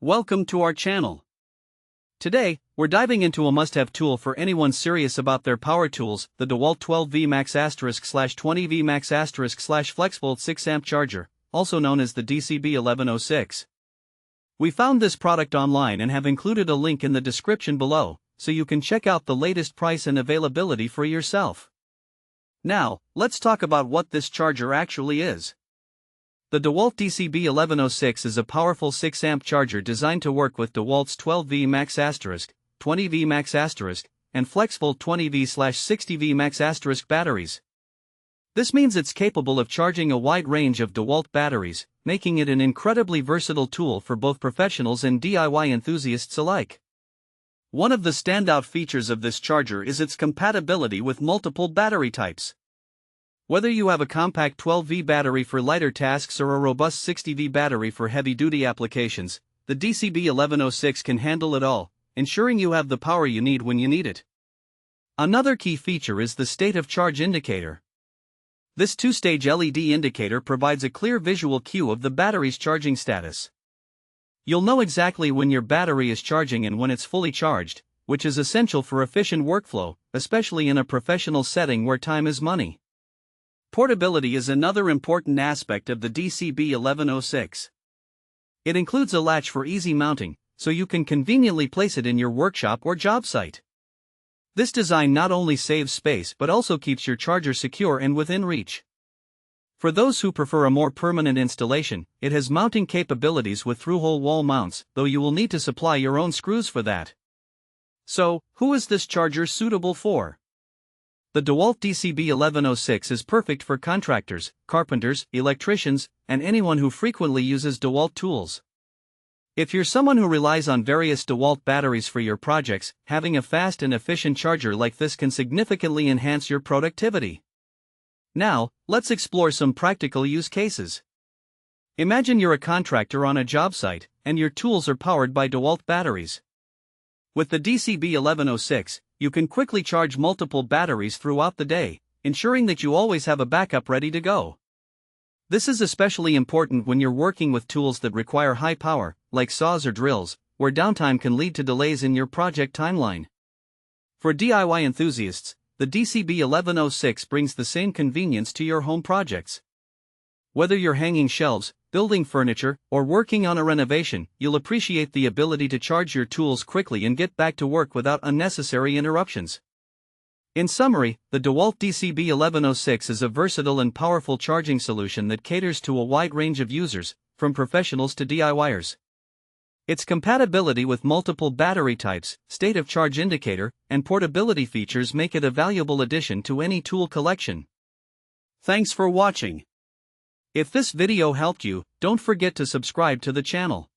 Welcome to our channel. Today, we're diving into a must-have tool for anyone serious about their power tools, the DEWALT 12V Max */20V Max */FLEXVOLT 6A charger, also known as the DCB1106. We found this product online and have included a link in the description below, so you can check out the latest price and availability for yourself. Now, let's talk about what this charger actually is. The DEWALT DCB1106 is a powerful 6A charger designed to work with DEWALT's 12V Max *, 20V Max *, and FLEXVOLT 20V/60V Max * batteries. This means it's capable of charging a wide range of DEWALT batteries, making it an incredibly versatile tool for both professionals and DIY enthusiasts alike. One of the standout features of this charger is its compatibility with multiple battery types. Whether you have a compact 12V battery for lighter tasks or a robust 60V battery for heavy-duty applications, the DCB1106 can handle it all, ensuring you have the power you need when you need it. Another key feature is the state of charge indicator. This two-stage LED indicator provides a clear visual cue of the battery's charging status. You'll know exactly when your battery is charging and when it's fully charged, which is essential for efficient workflow, especially in a professional setting where time is money. Portability is another important aspect of the DCB1106. It includes a latch for easy mounting, so you can conveniently place it in your workshop or job site. This design not only saves space but also keeps your charger secure and within reach. For those who prefer a more permanent installation, it has mounting capabilities with through-hole wall mounts, though you will need to supply your own screws for that. So, who is this charger suitable for? The DEWALT DCB1106 is perfect for contractors, carpenters, electricians, and anyone who frequently uses DEWALT tools. If you're someone who relies on various DEWALT batteries for your projects, having a fast and efficient charger like this can significantly enhance your productivity. Now, let's explore some practical use cases. Imagine you're a contractor on a job site, and your tools are powered by DEWALT batteries. With the DCB1106, you can quickly charge multiple batteries throughout the day, ensuring that you always have a backup ready to go. This is especially important when you're working with tools that require high power, like saws or drills, where downtime can lead to delays in your project timeline. For DIY enthusiasts, the DCB1106 brings the same convenience to your home projects. Whether you're hanging shelves, building furniture, or working on a renovation, you'll appreciate the ability to charge your tools quickly and get back to work without unnecessary interruptions. In summary, the DEWALT DCB1106 is a versatile and powerful charging solution that caters to a wide range of users, from professionals to DIYers. Its compatibility with multiple battery types, state of charge indicator, and portability features make it a valuable addition to any tool collection. Thanks for watching. If this video helped you, don't forget to subscribe to the channel.